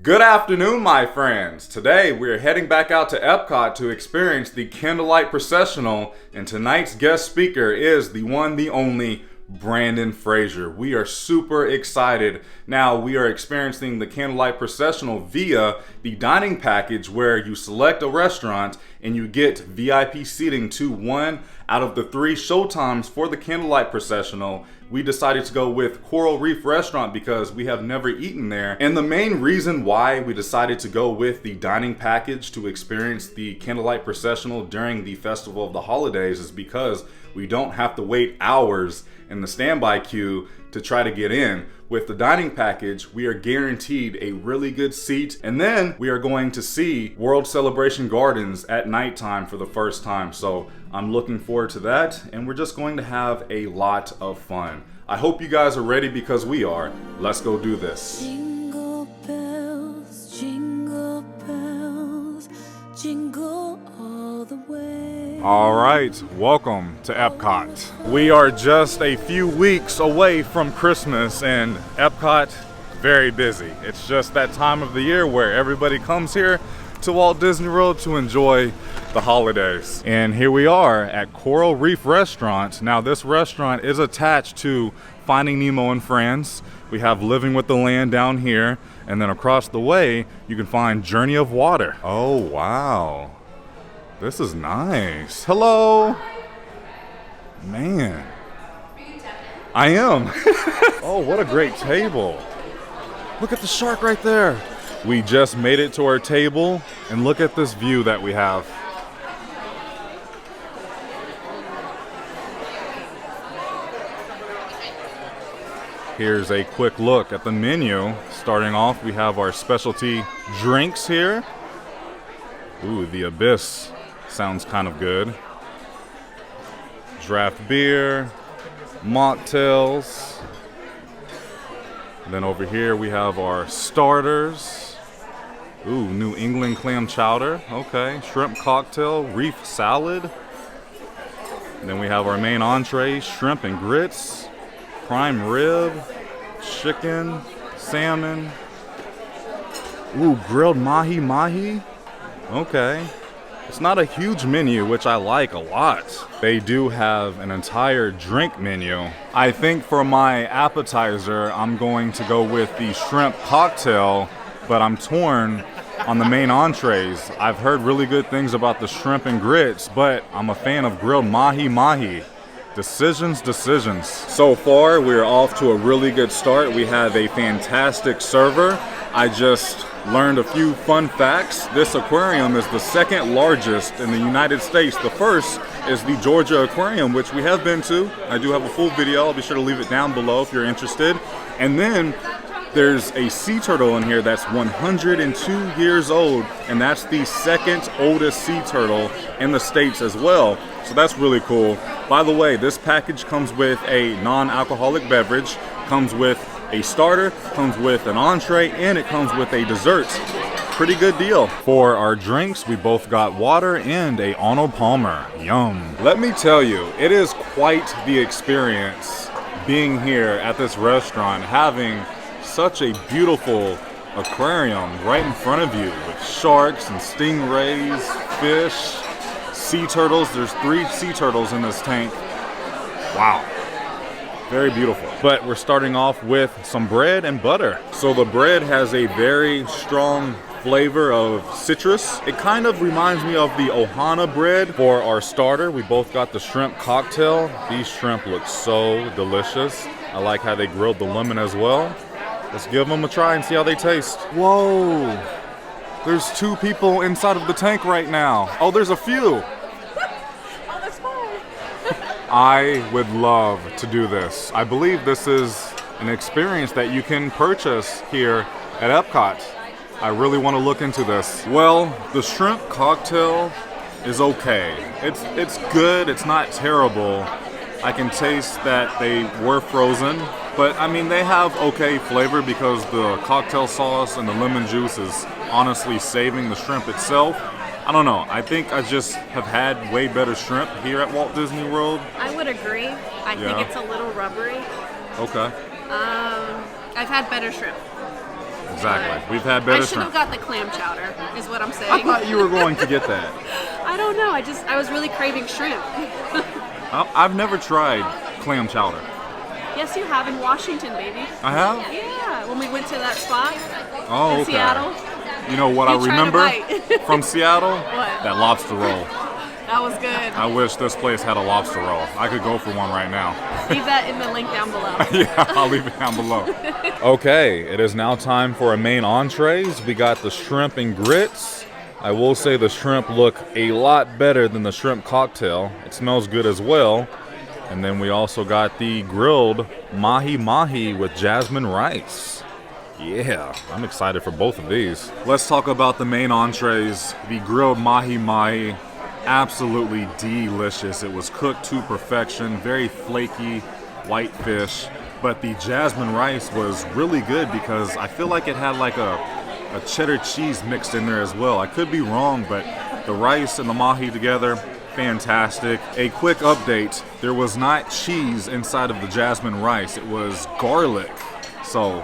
Good afternoon, my friends. Today we're heading back out to Epcot to experience the Candlelight Processional, and tonight's guest speaker is the one, the only, Brandon Frazier. We are super excited. Now we are experiencing the Candlelight Processional via the dining package where you select a restaurant and you get VIP seating to one out of the 3 showtimes for the Candlelight Processional. We decided to go with Coral Reef Restaurant because we have never eaten there. And the main reason why we decided to go with the dining package to experience the Candlelight Processional during the Festival of the Holidays is because we don't have to wait hours in the standby queue to try to get in. With the dining package, we are guaranteed a really good seat, and then we are going to see World Celebration Gardens at nighttime for the first time. So I'm looking forward to that, and we're just going to have a lot of fun. I hope you guys are ready because we are. Let's go do this. Jingle bells, jingle all the way. All right, welcome to Epcot. We are just a few weeks away from Christmas, and Epcot, very busy. It's just that time of the year where everybody comes here to Walt Disney World to enjoy the holidays. And here we are at Coral Reef Restaurant. Now this restaurant is attached to Finding Nemo and Friends. We have Living with the Land down here, and then across the way you can find Journey of Water. Oh wow, this is nice. Hello. Man, I am. Oh, what a great table. Look at the shark right there. We just made it to our table, and look at this view that we have. Here's a quick look at the menu. Starting off, we have our specialty drinks here. Ooh, the Abyss sounds kind of good. Draft beer, mocktails. And then over here we have our starters. Ooh, New England clam chowder. Okay, shrimp cocktail, reef salad. And then we have our main entree, shrimp and grits, prime rib, chicken, salmon. Ooh, grilled mahi. Okay. It's not a huge menu, which I like a lot. They do have an entire drink menu. I think for my appetizer, I'm going to go with the shrimp cocktail, but I'm torn on the main entrees. I've heard really good things about the shrimp and grits, but I'm a fan of grilled mahi. Decisions. So far, we're off to a really good start. We have a fantastic server. I just learned a few fun facts. This aquarium is the second largest in the United States. The first is the Georgia Aquarium, which we have been to. I do have a full video. I'll be sure to leave it down below if you're interested. And then there's a sea turtle in here that's 102 years old, and that's the second oldest sea turtle in the States as well. So that's really cool. By the way, this package comes with a non-alcoholic beverage, comes with a starter, comes with an entree, and it comes with a dessert. Pretty good deal. For our drinks, we both got water and a Arnold Palmer. Yum. Let me tell you, it is quite the experience being here at this restaurant, having such a beautiful aquarium right in front of you with sharks and stingrays, fish, sea turtles. There's 3 sea turtles in this tank. Wow. Very beautiful. But we're starting off with some bread and butter. So the bread has a very strong flavor of citrus. It kind of reminds me of the Ohana bread. For our starter, we both got the shrimp cocktail. These shrimp look so delicious. I like how they grilled the lemon as well. Let's give them a try and see how they taste. Whoa! There's 2 people inside of the tank right now. Oh, there's a few. Oh, that's fine. I would love to do this. I believe this is an experience that you can purchase here at Epcot. I really want to look into this. Well, the shrimp cocktail is okay. It's good, it's not terrible. I can taste that they were frozen, but I mean they have okay flavor because the cocktail sauce and the lemon juice is honestly saving the shrimp itself. I don't know. I think I just have had way better shrimp here at Walt Disney World. I would agree. I think it's a little rubbery. Okay. I've had better shrimp. Exactly. We've had better I should shrimp. have got the clam chowder, is what I'm I saying. thought you were going to get that. I don't know. I was really craving shrimp. I've never tried clam chowder. Yes, you have in Washington, baby. I have? Yeah, when we went to that spot Oh, in okay. Seattle. You know what You I tried to remember bite. from Seattle? What? That lobster roll. That was good. I wish this place had a lobster roll. I could go for one right now. Leave that in the link down below. Yeah, I'll leave it down below. Okay, it is now time for our main entrees. We got the shrimp and grits. I will say the shrimp look a lot better than the shrimp cocktail. It smells good as well. And then we also got the grilled mahi-mahi with jasmine rice. Yeah, I'm excited for both of these. Let's talk about the main entrees. The grilled mahi-mahi, absolutely delicious. It was cooked to perfection, very flaky white fish. But the jasmine rice was really good because I feel like it had like a cheddar cheese mixed in there as well. I could be wrong, but the rice and the mahi together, fantastic. A quick update, there was not cheese inside of the jasmine rice. It was garlic. So,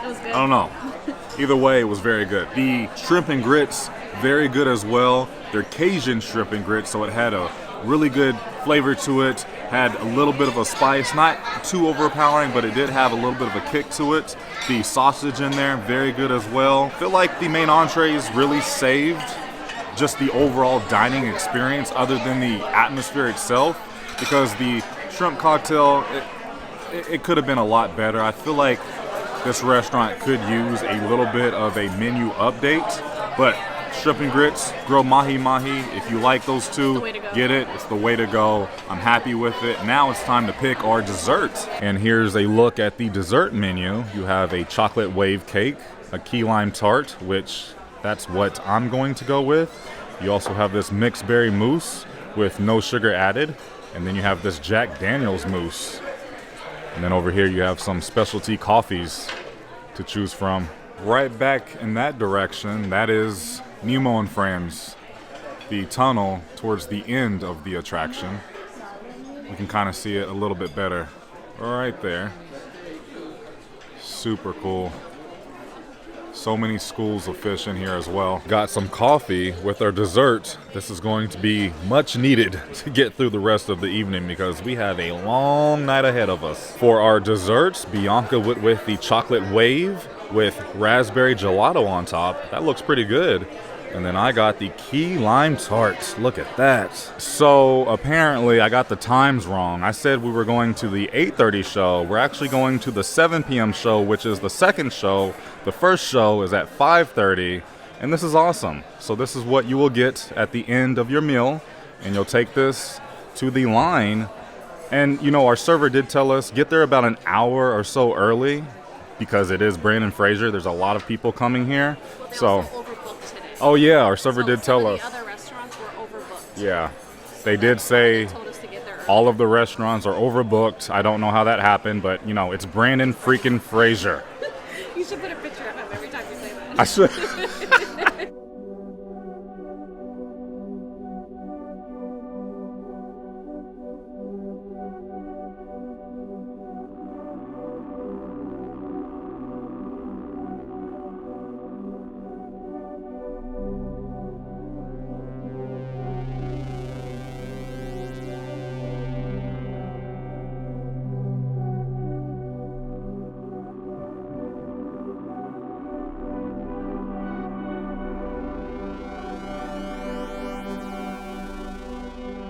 It was good. I don't know. Either way, it was very good. The shrimp and grits, very good as well. They're Cajun shrimp and grits, so it had a really good flavor to it. Had a little bit of a spice, not too overpowering, but it did have a little bit of a kick to it. The sausage in there, very good as well. Feel like the main entrees really saved just the overall dining experience other than the atmosphere itself, because the shrimp cocktail, it could have been a lot better. I feel like this restaurant could use a little bit of a menu update, but shrimp and grits, grilled mahi-mahi, if you like those two, get it. It's the way to go. I'm happy with it. Now it's time to pick our dessert. And here's a look at the dessert menu. You have a chocolate wave cake, a key lime tart, which that's what I'm going to go with. You also have this mixed berry mousse with no sugar added. And then you have this Jack Daniel's mousse. And then over here you have some specialty coffees to choose from. Right back in that direction, that is Nemo and Friends, the tunnel towards the end of the attraction. We can kind of see it a little bit better right there. Super cool. So many schools of fish in here as well. Got some coffee with our dessert. This is going to be much needed to get through the rest of the evening because we have a long night ahead of us. For our desserts, Bianca went with the chocolate wave with raspberry gelato on top. That looks pretty good. And then I got the key lime tart. Look at that. So apparently I got the times wrong. I said we were going to the 8:30 show. We're actually going to the 7 p.m. show, which is the second show. The first show is at 5:30, and this is awesome. So this is what you will get at the end of your meal, and you'll take this to the line. And you know, our server did tell us get there about an hour or so early because it is Brandon Fraser. There's a lot of people coming here. Well, they So also overbooked today. oh yeah, our server did tell some us. of the other restaurants were overbooked. Yeah, they did say They told us to get there early. all of the restaurants are overbooked. I don't know how that happened, but you know, it's Brandon freaking Fraser. You should put a picture of him every time you say that. I should.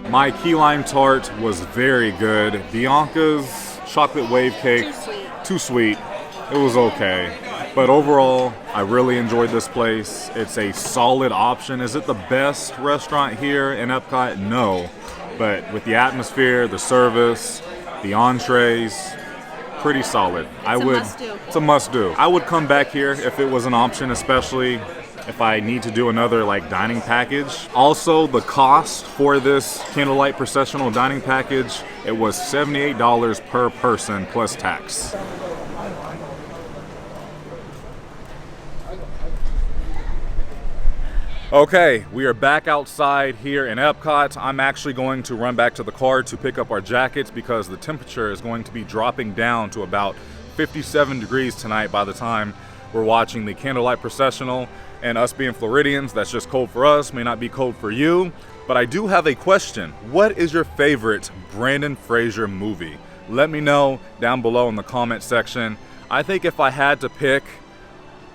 My key lime tart was very good. Bianca's chocolate wave cake, too sweet. It was okay. But overall, I really enjoyed this place. It's a solid option. Is it the best restaurant here in Epcot? No. But with the atmosphere, the service, the entrees, pretty solid. It's a must-do. I would come back here if it was an option, especially if I need to do another like dining package. Also, the cost for this Candlelight Processional dining package, it was $78 per person plus tax. Okay, we are back outside here in Epcot. I'm actually going to run back to the car to pick up our jackets because the temperature is going to be dropping down to about 57 degrees tonight by the time we're watching the Candlelight Processional, and us being Floridians, that's just code for us, may not be code for you. But I do have a question. What is your favorite Brendan Fraser movie? Let me know down below in the comment section. I think if I had to pick,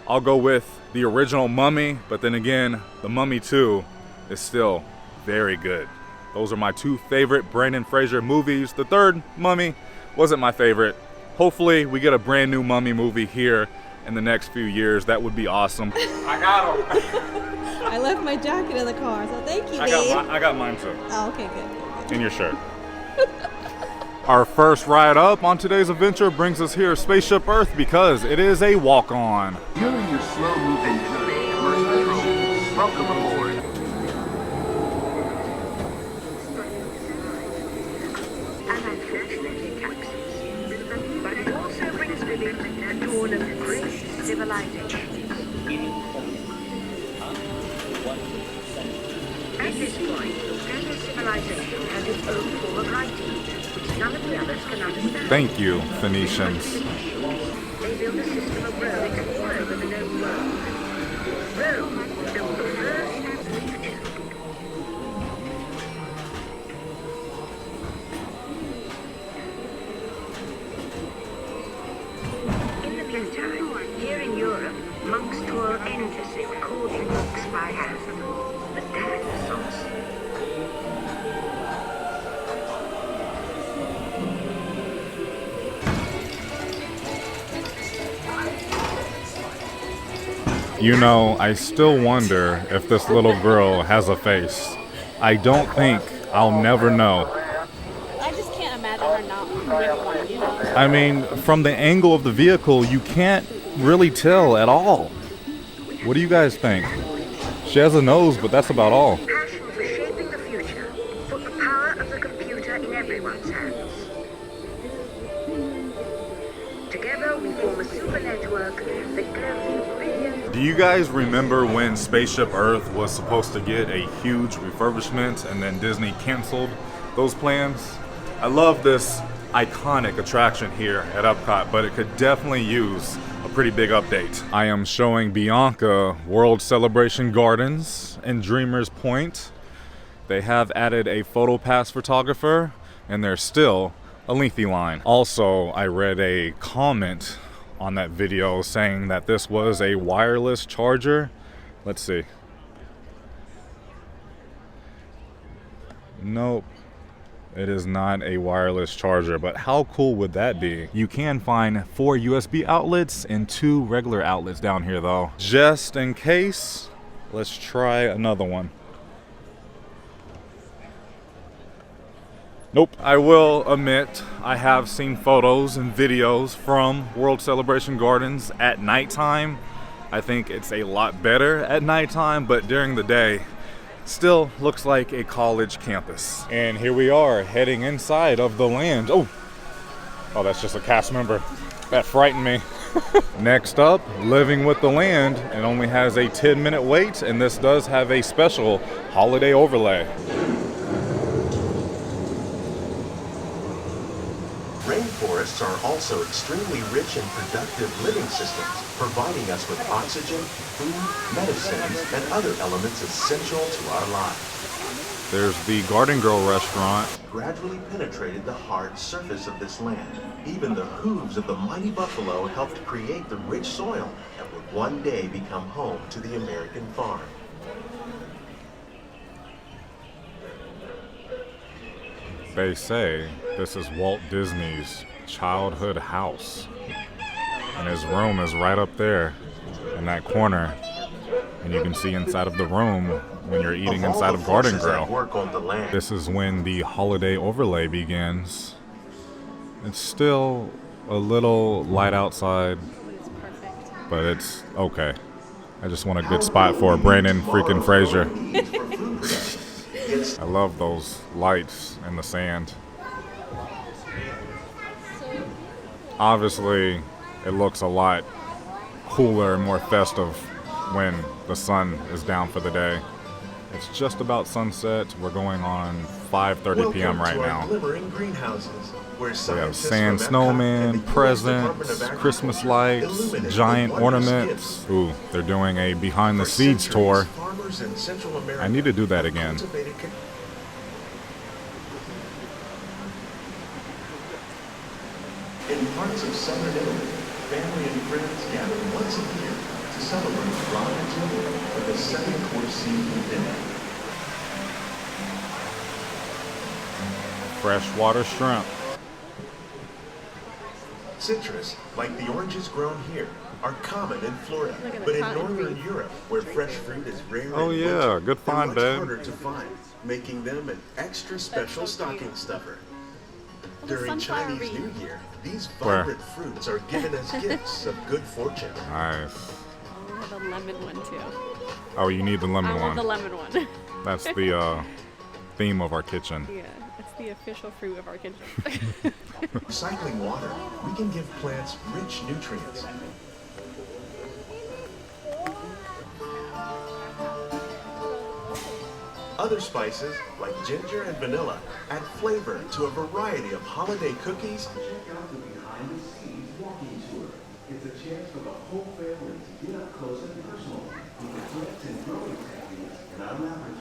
I'll go with the original Mummy, but then again, The Mummy 2 is still very good. Those are my two favorite Brendan Fraser movies. The third, Mummy, wasn't my favorite. Hopefully we get a brand new Mummy movie here in the next few years. That would be awesome. I got him. I left my jacket in the car, so thank you, babe. I got mine too. Oh, okay, good. In your shirt. Our first ride up on today's adventure brings us here, Spaceship Earth, because it is a walk-on. During your slow-moving journey, immersed crew, welcome aboard. And unfortunately taxes. But it also brings with it the dawn of great civilization. At this point, every civilization has its own form of writing, which none of the others can understand. Thank you, Phoenicians. They built a system of road explorer with the known world. Rome built the first future. In the meantime, here in Europe, monks toil endlessly recording books by hand. The dinosaurs. You know, I still wonder if this little girl has a face. I don't think I'll never know. I just can't imagine her not with one, you know? I mean, from the angle of the vehicle, you can't really tell at all. What do you guys think? She has a nose, but that's about all. Passion for shaping the future. Put the power of the computer in everyone's hands. Together we form a super network that glows brilliant. Do you guys remember when Spaceship Earth was supposed to get a huge refurbishment and then Disney canceled those plans? I love this iconic attraction here at Epcot, but it could definitely use a pretty big update. I am showing Bianca World Celebration Gardens in Dreamers Point. They have added a photo pass photographer, and there's still a lengthy line. Also, I read a comment on that video saying that this was a wireless charger. Let's see. Nope. It is not a wireless charger, but how cool would that be? You can find 4 USB outlets and 2 regular outlets down here though. Just in case, let's try another one. Nope. I will admit, I have seen photos and videos from World Celebration Gardens at nighttime. I think it's a lot better at nighttime, but during the day, still looks like a college campus. And here we are heading inside of the land. Oh, that's just a cast member. That frightened me. Next up, Living with the Land. It only has a 10-minute wait, and this does have a special holiday overlay. Rainforests are also extremely rich in productive living systems, providing us with oxygen, food, medicines, and other elements essential to our lives. There's the Garden Girl restaurant. Gradually penetrated the hard surface of this land. Even the hooves of the mighty buffalo helped create the rich soil that would one day become home to the American farm. They say this is Walt Disney's childhood house. And his room is right up there in that corner. And you can see inside of the room when you're eating inside of Garden Grill. This is when the holiday overlay begins. It's still a little light outside, but it's okay. I just want a good spot for Brendan freaking Fraser. I love those lights in the sand. Obviously, it looks a lot cooler and more festive when the sun is down for the day. It's just about sunset. We're going on 5:30 p.m. right now. Glimmering greenhouses, where We have scientists sand from Epcot and snowmen, the US presents, Department of Christmas Agriculture lights, illuminate giant with wondrous ornaments. gifts. Ooh, they're doing a behind the For scenes centuries, tour. farmers in Central America I need to do that again. cultivated In parts of southern Italy, family and friends gather once a year to celebrate Ramadan with a seven-course seafood dinner. Freshwater shrimp. Citrus, like the oranges grown here, are common in Florida, Look at the but in cotton northern reef. Europe, where fresh fruit is rare Oh, in yeah, winter, good they're find, much babe. harder to find, making them an extra special so cute. stocking stuffer. the During sunflower Chinese wreath. New Year, these Where? vibrant fruits are given as gifts of good fortune. Nice. Oh, we have a lemon one too. Oh, you need the lemon I one. want the lemon one. That's the theme of our kitchen. Yeah, it's the official fruit of our kitchen. Recycling water, we can give plants rich nutrients. Other spices, like ginger and vanilla, add flavor to a variety of holiday cookies. Check out the behind the scenes walking tour. It's a chance for the whole family to get up close and personal with the plants and growing techniques in our laboratory.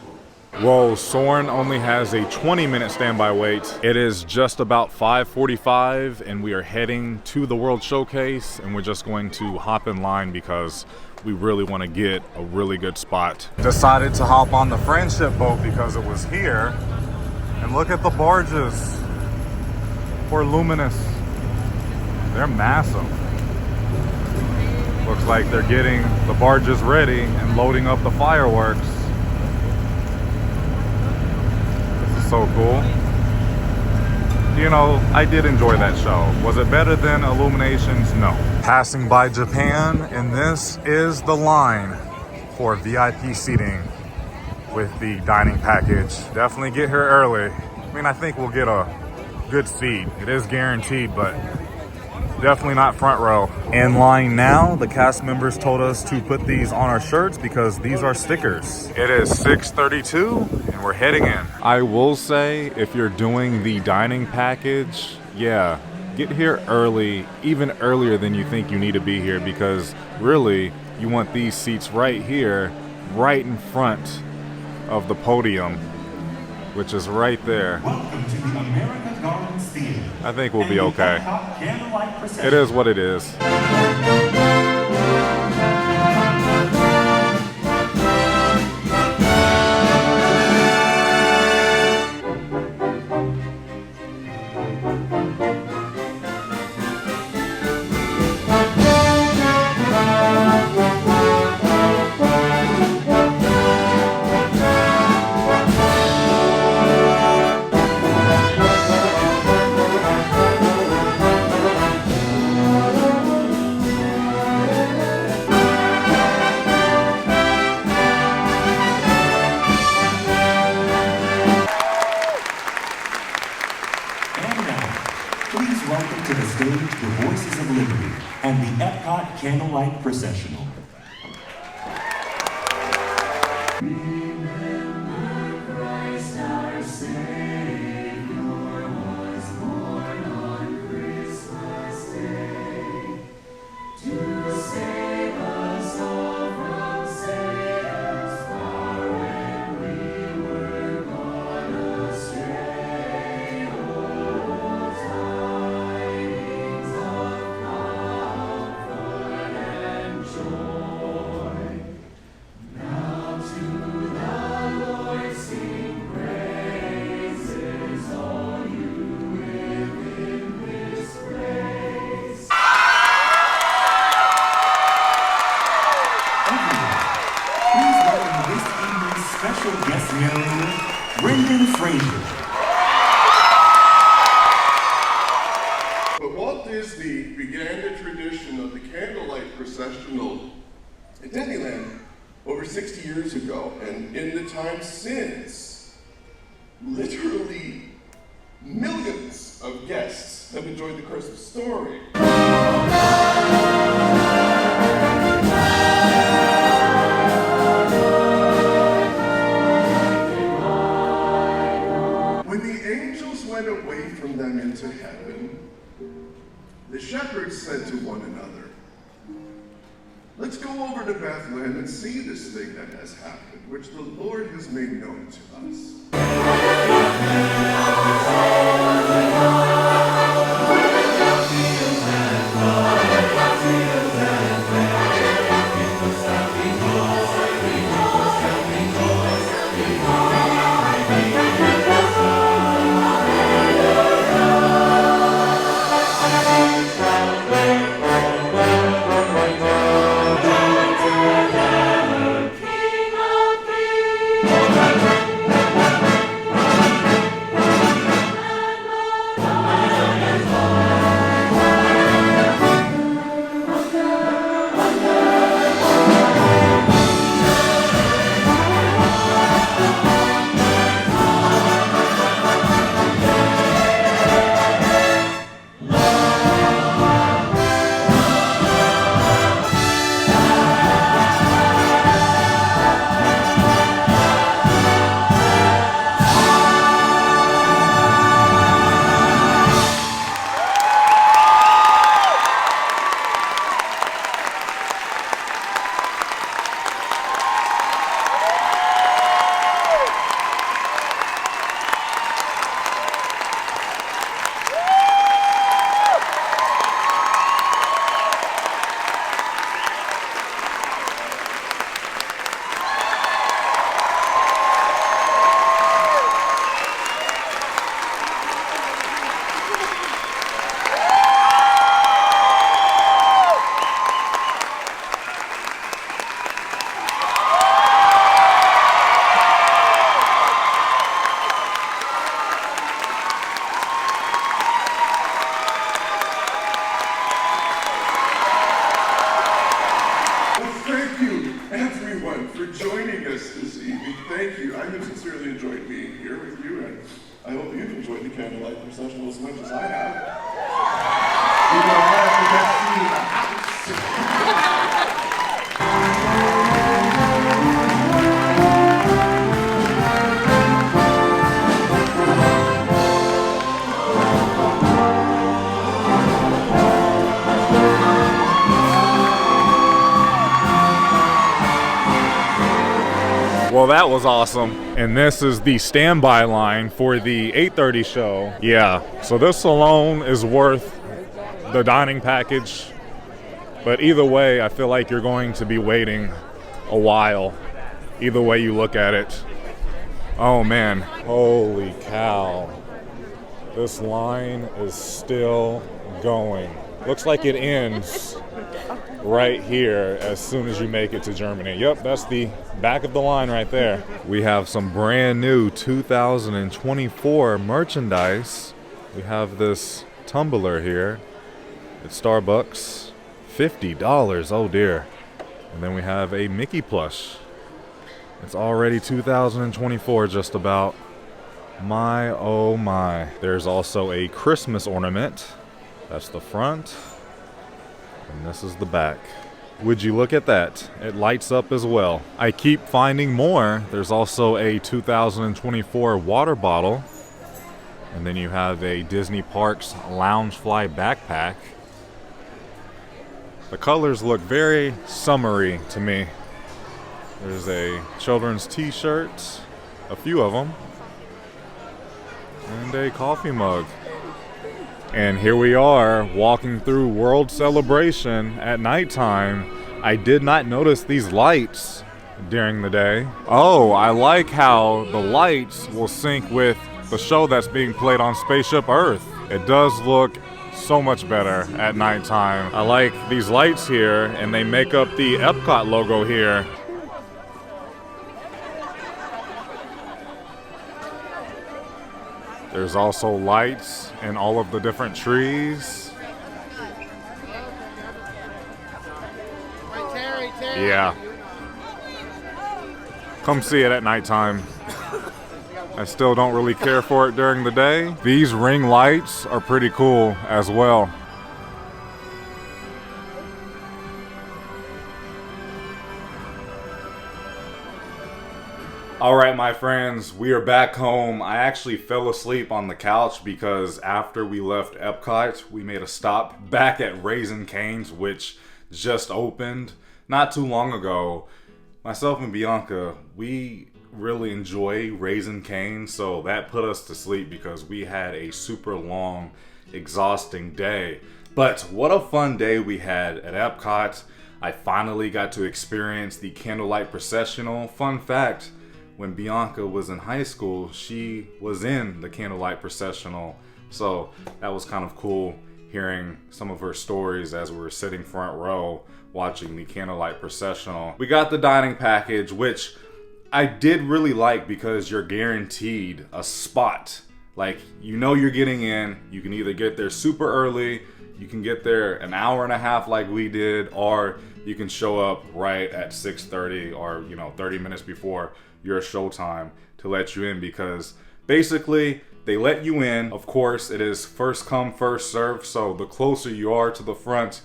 Whoa, Soarin' only has a 20-minute standby wait. It is just about 5:45 and we are heading to the World Showcase, and we're just going to hop in line because we really want to get a really good spot. Decided to hop on the Friendship boat because it was here. And look at the barges. Poor Luminous. They're massive. Looks like they're getting the barges ready and loading up the fireworks. This is so cool. You know, I did enjoy that show. Was it better than Illuminations? No. Passing by Japan, and this is the line for VIP seating with the dining package. Definitely get here early. I mean, I think we'll get a good seat. It is guaranteed, but definitely not front row. In line now, the cast members told us to put these on our shirts because these are stickers. It is 6:32 and we're heading in. I will say, if you're doing the dining package, yeah, get here early, even earlier than you think you need to be here, because really you want these seats right here, right in front of the podium, which is right there. Welcome to the America Gardens Theater. I think we'll be and the okay. Epcot Candlelight Processional. It is what it is. And now, please welcome to the stage the Voices of Liberty and the Epcot Candlelight Processional. Please welcome this evening's special guest narrator, Brendan Fraser. But Walt Disney began the tradition of the Candlelight Processional at Disneyland over 60 years ago, and in the time since, literally millions of guests have enjoyed the Christmas story. the shepherds said to one another, "Let's go over to Bethlehem and see this thing that has happened, which the Lord has made known to us." I hope you've enjoyed the Candlelight Processional as much as I have. You know, I have the best seat in the house. Well, that was awesome. And this is the standby line for the 8:30 show. Yeah, so this alone is worth the dining package. But either way, I feel like you're going to be waiting a while. Either way you look at it. Oh man, holy cow. This line is still going. Looks like it ends right here as soon as you make it to Germany. Yep, that's the back of the line right there. We have some brand new 2024 merchandise. We have this tumbler here at Starbucks, $50, oh dear. And then we have a Mickey plush. It's already 2024 just about. My oh my. There's also a Christmas ornament. That's the front. And this is the back. Would you look at that? It lights up as well. I keep finding more. There's also a 2024 water bottle. And then you have a Disney Parks Loungefly backpack. The colors look very summery to me. There's a children's t-shirt, a few of them, and a coffee mug. And here we are walking through World Celebration at nighttime. I did not notice these lights during the day. Oh, I like how the lights will sync with the show that's being played on Spaceship Earth. It does look so much better at nighttime. I like these lights here, and they make up the Epcot logo here. There's also lights in all of the different trees. Yeah. Come see it at nighttime. I still don't really care for it during the day. These ring lights are pretty cool as well. All right, my friends, we are back home. I actually fell asleep on the couch because after we left Epcot, we made a stop back at Raising Cane's, which just opened not too long ago. Myself and Bianca, we really enjoy Raising Cane's, so that put us to sleep because we had a super long, exhausting day. But what a fun day we had at Epcot. I finally got to experience the Candlelight Processional. Fun fact, when Bianca was in high school, she was in the Candlelight Processional. So that was kind of cool hearing some of her stories as we were sitting front row watching the Candlelight Processional. We got the dining package, which I did really like because you're guaranteed a spot. Like, you know you're getting in. You can either get there super early, you can get there an hour and a half like we did, or you can show up right at 6:30 or 30 minutes before your showtime to let you in, because basically they let you in. Of course, it is first come, first serve, so the closer you are to the front,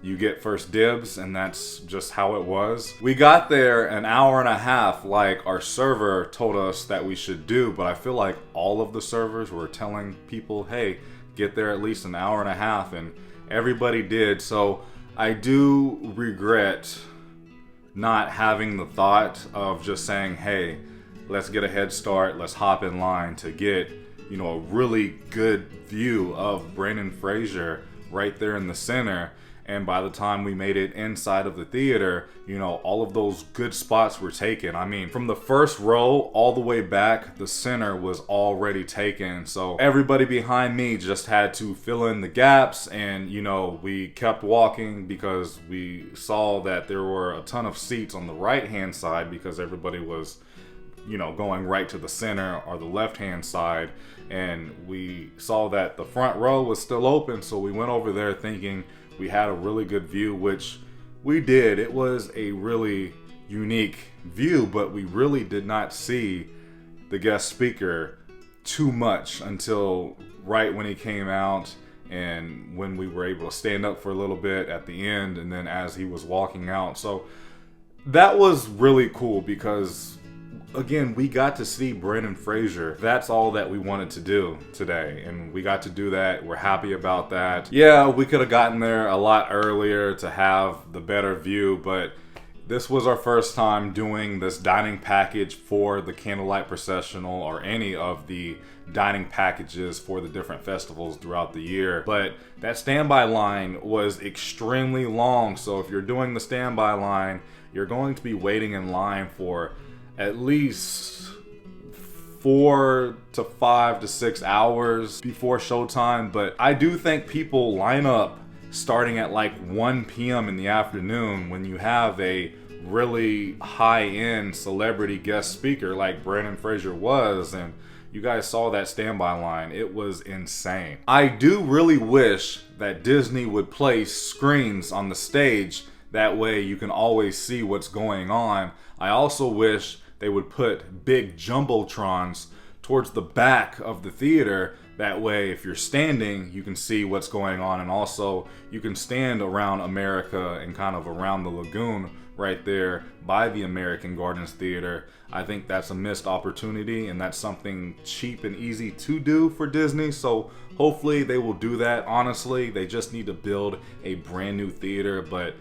you get first dibs, and that's just how it was. We got there an hour and a half like our server told us that we should do, but I feel like all of the servers were telling people, hey, get there at least an hour and a half, and everybody did. So I do regret not having the thought of just saying, hey, let's get a head start, let's hop in line to get a really good view of Brendan Fraser right there in the center. And by the time we made it inside of the theater, all of those good spots were taken. I mean, from the first row all the way back, the center was already taken. So everybody behind me just had to fill in the gaps. And, we kept walking because we saw that there were a ton of seats on the right-hand side because everybody was, going right to the center or the left-hand side. And we saw that the front row was still open. So we went over there thinking we had a really good view, which we did. It was a really unique view, but we really did not see the guest speaker too much until right when he came out and when we were able to stand up for a little bit at the end, and then as he was walking out. So that was really cool because, again, we got to see Brendan Fraser. That's all that we wanted to do today, and we got to do that. We're happy about that. Yeah, we could have gotten there a lot earlier to have the better view, but this was our first time doing this dining package for the Candlelight Processional or any of the dining packages for the different festivals throughout the year. But that standby line was extremely long, so if you're doing the standby line, you're going to be waiting in line for at least 4 to 5 to 6 hours before showtime. But I do think people line up starting at like 1 p.m. in the afternoon when you have a really high-end celebrity guest speaker like Brendan Fraser was, and you guys saw that standby line. It was insane. I do really wish that Disney would place screens on the stage, that way you can always see what's going on. I also wish they would put big jumbotrons towards the back of the theater. That way, if you're standing, you can see what's going on, and also you can stand around America and kind of around the lagoon right there by the American Gardens Theater. I think that's a missed opportunity, and that's something cheap and easy to do for Disney. So hopefully they will do that. Honestly, they just need to build a brand new theater, but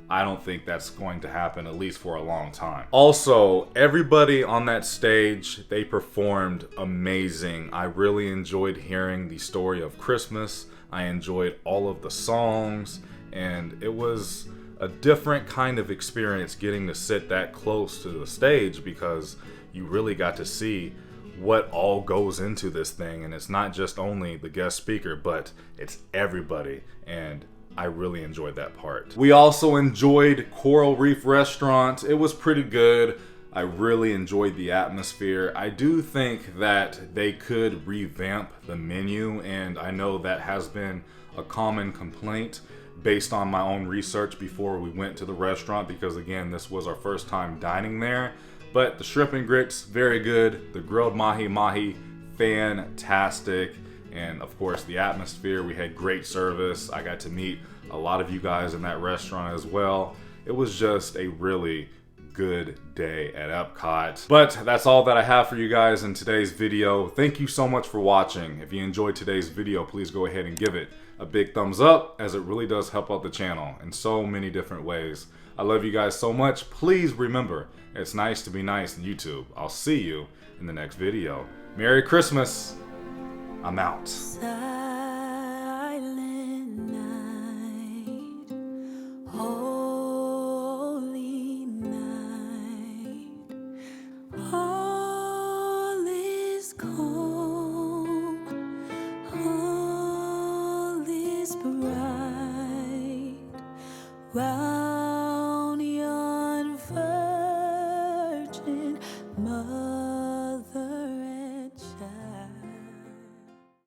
I don't think that's going to happen, at least for a long time. Also, everybody on that stage, they performed amazing. I really enjoyed hearing the story of Christmas. I enjoyed all of the songs, and it was a different kind of experience getting to sit that close to the stage, because you really got to see what all goes into this thing. And it's not just only the guest speaker, but it's everybody. And I really enjoyed that part. We also enjoyed Coral Reef Restaurant. It was pretty good. I really enjoyed the atmosphere. I do think that they could revamp the menu, and I know that has been a common complaint based on my own research before we went to the restaurant, because again, this was our first time dining there. But the shrimp and grits, very good. The grilled mahi-mahi, fantastic. And of course, the atmosphere, we had great service. I got to meet a lot of you guys in that restaurant as well. It was just a really good day at Epcot. But that's all that I have for you guys in today's video. Thank you so much for watching. If you enjoyed today's video, please go ahead and give it a big thumbs up, as it really does help out the channel in so many different ways. I love you guys so much. Please remember, it's nice to be nice on YouTube. I'll see you in the next video. Merry Christmas. I'm out. Silent night, holy night, all is calm, all is bright.